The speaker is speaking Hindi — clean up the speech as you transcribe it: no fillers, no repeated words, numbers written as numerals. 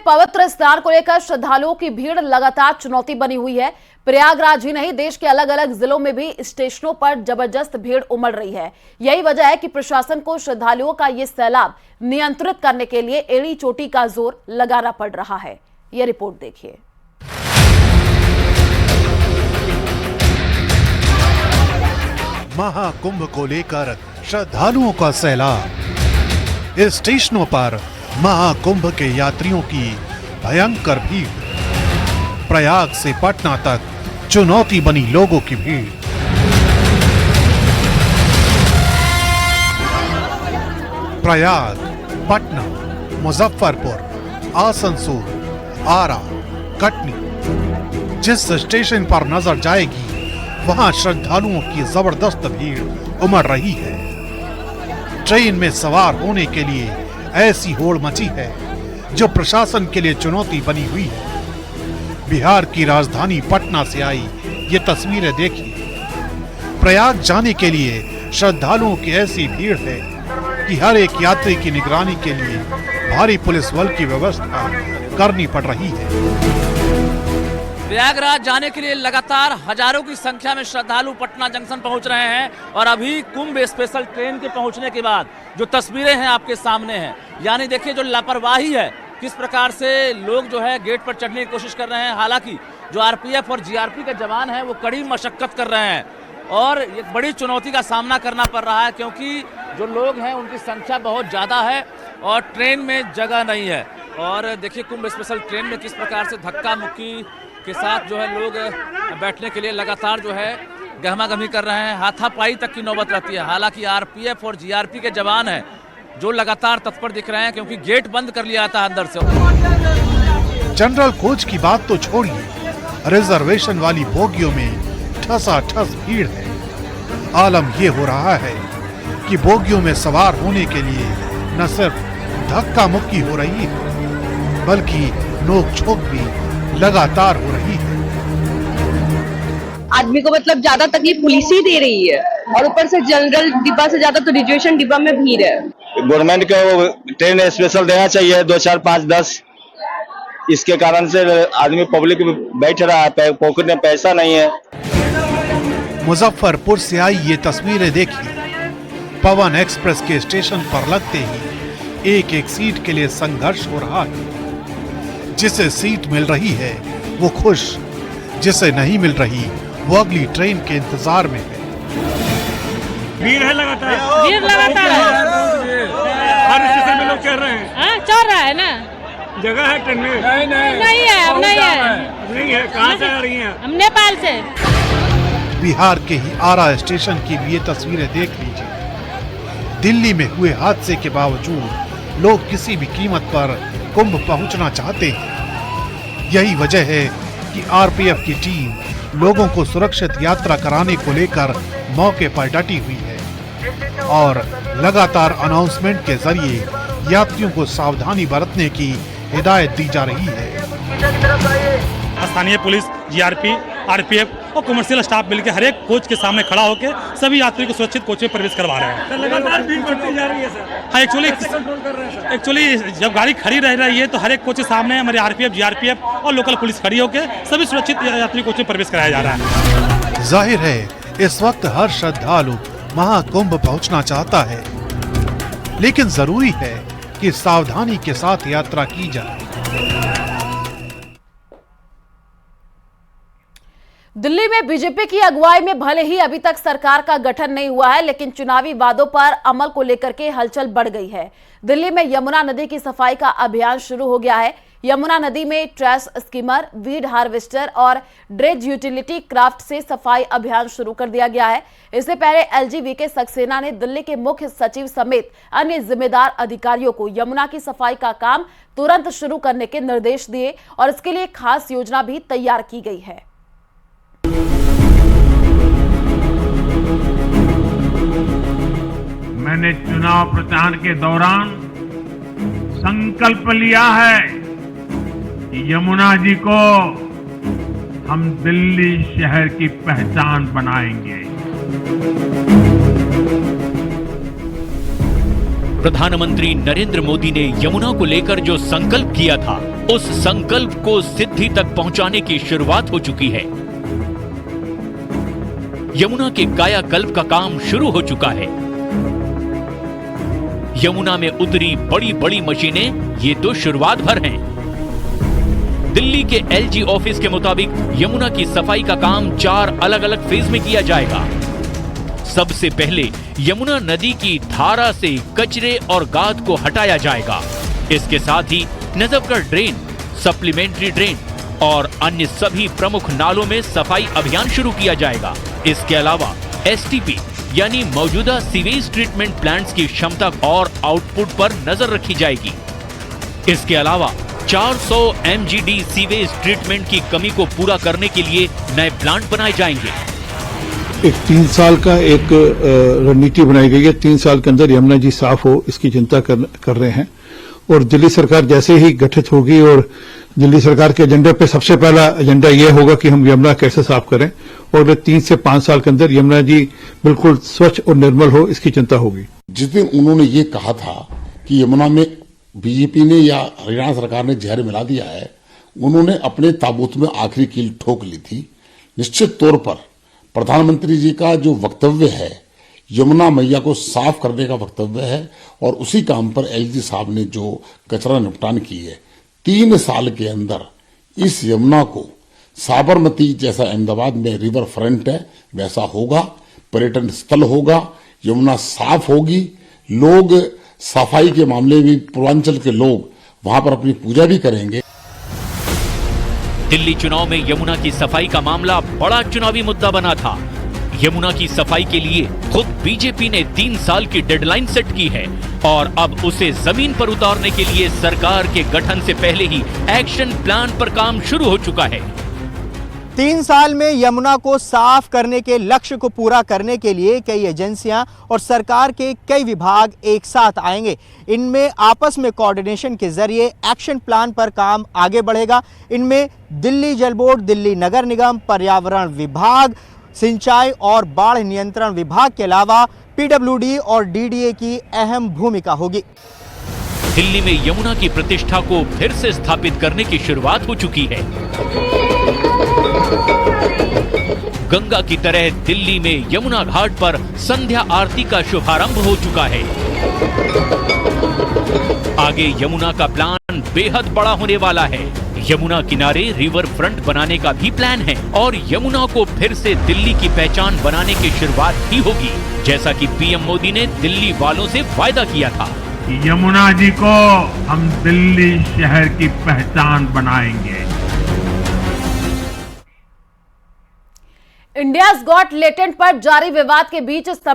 पवित्र स्नान को लेकर श्रद्धालुओं की भीड़ लगातार चुनौती बनी हुई है। प्रयागराज ही नहीं, देश के अलग अलग जिलों में भी स्टेशनों पर जबरदस्त भीड़ उमड़ रही है। यही वजह है कि प्रशासन को श्रद्धालुओं का ये सैलाब नियंत्रित करने के लिए एड़ी चोटी का जोर लगाना पड़ रहा है। ये रिपोर्ट देखिए। महाकुंभ को लेकर श्रद्धालुओं का सैलाब। इस स्टेशनों पर महाकुंभ के यात्रियों की भयंकर भीड़। प्रयाग से पटना तक चुनौती बनी लोगों की भीड़। प्रयाग, पटना, मुजफ्फरपुर, आसनसोल, आरा, कटनी, जिस स्टेशन पर नजर जाएगी वहां श्रद्धालुओं की जबरदस्त भीड़ उमड़ रही है। ट्रेन में सवार होने के लिए ऐसी होड़ मची है जो प्रशासन के लिए चुनौती बनी हुई है। बिहार की राजधानी पटना से आई ये तस्वीरें देखिए। प्रयाग जाने के लिए श्रद्धालुओं की ऐसी भीड़ है कि हर एक यात्री की निगरानी के लिए भारी पुलिस बल की व्यवस्था करनी पड़ रही है। प्रयागराज जाने के लिए लगातार हजारों की संख्या में श्रद्धालु पटना जंक्शन पहुंच रहे हैं और अभी कुंभ स्पेशल ट्रेन के पहुंचने के बाद जो तस्वीरें हैं आपके सामने हैं, यानी देखिए जो लापरवाही है, किस प्रकार से लोग जो है गेट पर चढ़ने की कोशिश कर रहे हैं। हालांकि जो आरपीएफ और जीआरपी के जवान हैं वो कड़ी मशक्कत कर रहे हैं और एक बड़ी चुनौती का सामना करना पड़ रहा है क्योंकि जो लोग हैं उनकी संख्या बहुत ज़्यादा है और ट्रेन में जगह नहीं है। और देखिए कुंभ स्पेशल ट्रेन में किस प्रकार से धक्का मुक्की के साथ जो है लोग बैठने के लिए लगातार जो है गहमागहमी कर रहे हैं। हाथापाई तक की नौबत रहती है। हालांकि आरपीएफ और जीआरपी के जवान हैं जो लगातार तत्पर दिख रहे हैं क्योंकि गेट बंद कर लिया था अंदर से। जनरल कोच की बात तो छोड़िए, रिजर्वेशन वाली बोगियों में ठसाठस भीड़ है। आलम ये हो रहा है कि बोगियों में सवार होने के लिए न सिर्फ धक्का मुक्की हो रही है बल्कि नोक-झोंक भी लगातार हो रही है। आदमी को मतलब ज्यादा तकलीफ पुलिस ही दे रही है और ऊपर से जनरल डिब्बा से ज्यादा तो रिजर्वेशन डिब्बा में भीड़ है। गवर्नमेंट को ट्रेन स्पेशल देना चाहिए 2, 4, 5, 10। इसके कारण से आदमी पब्लिक बैठ रहा है, पॉकेट में पैसा नहीं है। मुजफ्फरपुर से आई ये तस्वीरें देखिए। पवन एक्सप्रेस के स्टेशन पर लगते ही एक एक सीट के लिए संघर्ष हो रहा है। जिसे सीट मिल रही है वो खुश, जिसे नहीं मिल रही वो अगली ट्रेन के इंतजार में है। भीड़ है लगातार है। हर स्टेशन में लोग चढ़ रहे हैं। चढ़ रहा है ना, जगह है ट्रेन में? नहीं है, अब नहीं है। कहाँ से आ रही हैं? हम नेपाल से। बिहार के ही आरा स्टेशन की भी ये तस्वीरें देख लीजिए। दिल्ली में हुए हादसे के बावजूद लोग किसी भी कीमत पर कुंभ पहुंचना चाहते हैं। यही वजह है कि आरपीएफ की टीम लोगों को सुरक्षित यात्रा कराने को लेकर मौके पर डटी हुई है और लगातार अनाउंसमेंट के जरिए यात्रियों को सावधानी बरतने की हिदायत दी जा रही है। स्थानीय पुलिस, जीआरपी, आरपीएफ और कमर्शियल स्टाफ मिलकर हर एक कोच के सामने खड़ा होकर सभी यात्रियों को सुरक्षित कोच में प्रवेश करवा रहे हैं। लगातार भीड़ बढ़ती जा रही है सर। हाँ, एक्चुअली जब गाड़ी खड़ी रह रही है तो हर एक कोच के सामने हमारे आरपीएफ, जीआरपीएफ और लोकल पुलिस खड़ी होकर सभी सुरक्षित यात्री कोच में प्रवेश कराया जा रहा है। जाहिर है इस वक्त हर श्रद्धालु महाकुंभ पहुंचना चाहता है, लेकिन जरूरी है कि सावधानी के साथ यात्रा की जाए। दिल्ली में बीजेपी की अगुवाई में भले ही अभी तक सरकार का गठन नहीं हुआ है, लेकिन चुनावी वादों पर अमल को लेकर के हलचल बढ़ गई है। दिल्ली में यमुना नदी की सफाई का अभियान शुरू हो गया है। यमुना नदी में ट्रैश स्कीमर, वीड हार्वेस्टर और ड्रेज यूटिलिटी क्राफ्ट से सफाई अभियान शुरू कर दिया गया है। इससे पहले एलजी सक्सेना ने दिल्ली के मुख्य सचिव समेत अन्य जिम्मेदार अधिकारियों को यमुना की सफाई का काम तुरंत शुरू करने के निर्देश दिए और इसके लिए खास योजना भी तैयार की गई है। मैंने चुनाव प्रचार के दौरान संकल्प लिया है कि यमुना जी को हम दिल्ली शहर की पहचान बनाएंगे। प्रधानमंत्री नरेंद्र मोदी ने यमुना को लेकर जो संकल्प किया था, उस संकल्प को सिद्धि तक पहुंचाने की शुरुआत हो चुकी है। यमुना के कायाकल्प का काम शुरू हो चुका है। यमुना में उतरी बड़ी बड़ी मशीनें ये तो शुरुआत भर हैं। दिल्ली के एलजी ऑफिस के मुताबिक यमुना की सफाई का काम 4 अलग अलग फेज में किया जाएगा। सबसे पहले यमुना नदी की धारा से कचरे और गाद को हटाया जाएगा। इसके साथ ही नजफगढ़ ड्रेन, सप्लीमेंट्री ड्रेन और अन्य सभी प्रमुख नालों में सफाई अभियान शुरू किया जाएगा। इसके अलावा एसटीपी यानी मौजूदा सीवेज ट्रीटमेंट प्लांट्स की क्षमता और आउटपुट पर नजर रखी जाएगी। इसके अलावा 400 एमजीडी सीवेज ट्रीटमेंट की कमी को पूरा करने के लिए नए प्लांट बनाए जाएंगे। एक 3 साल का एक रणनीति बनाई गई है। 3 साल के अंदर यमुना जी साफ हो, इसकी चिंता कर रहे हैं। और दिल्ली सरकार जैसे ही गठित होगी और दिल्ली सरकार के एजेंडे पे सबसे पहला एजेंडा ये होगा कि हम यमुना कैसे साफ करें और 3 से 5 साल के अंदर यमुना जी बिल्कुल स्वच्छ और निर्मल हो, इसकी चिंता होगी। जिस दिन उन्होंने ये कहा था कि यमुना में बीजेपी ने या हरियाणा सरकार ने जहर मिला दिया है, उन्होंने अपने ताबूत में आखिरी कील ठोक ली थी। निश्चित तौर पर प्रधानमंत्री जी का जो वक्तव्य है, यमुना मैया को साफ करने का वक्तव्य है और उसी काम पर एलजी साहब ने जो कचरा निपटान की है, 3 साल के अंदर इस यमुना को साबरमती जैसा अहमदाबाद में रिवर फ्रंट है वैसा होगा, पर्यटन स्थल होगा, यमुना साफ होगी। लोग सफाई के मामले में पूर्वांचल के लोग वहां पर अपनी पूजा भी करेंगे। दिल्ली चुनाव में यमुना की सफाई का मामला बड़ा चुनावी मुद्दा बना था। यमुना की सफाई के लिए खुद बीजेपी ने 3 साल की डेडलाइन सेट की है और अब उसे जमीन पर उतारने के लिए सरकार के गठन से पहले ही एक्शन प्लान पर काम शुरू हो चुका है। 3 साल में यमुना को साफ करने के लक्ष्य को पूरा करने के लिए कई एजेंसियां और सरकार के कई विभाग एक साथ आएंगे। इनमें आपस में कोऑर्डिनेशन के जरिए एक्शन प्लान पर काम आगे बढ़ेगा। इनमें दिल्ली जल बोर्ड, दिल्ली नगर निगम, पर्यावरण विभाग, सिंचाई और बाढ़ नियंत्रण विभाग के अलावा पीडब्ल्यूडी और डीडीए की अहम भूमिका होगी। दिल्ली में यमुना की प्रतिष्ठा को फिर से स्थापित करने की शुरुआत हो चुकी है। गंगा की तरह दिल्ली में यमुना घाट पर संध्या आरती का शुभारंभ हो चुका है। आगे यमुना का प्लान बेहद बड़ा होने वाला है। यमुना किनारे रिवर फ्रंट बनाने का भी प्लान है और यमुना को फिर से दिल्ली की पहचान बनाने की शुरुआत भी होगी, जैसा कि पीएम मोदी ने दिल्ली वालों से वायदा किया था। यमुना जी को हम दिल्ली शहर की पहचान बनाएंगे। इंडियाज गॉट लेटेंट पर जारी विवाद के बीच समय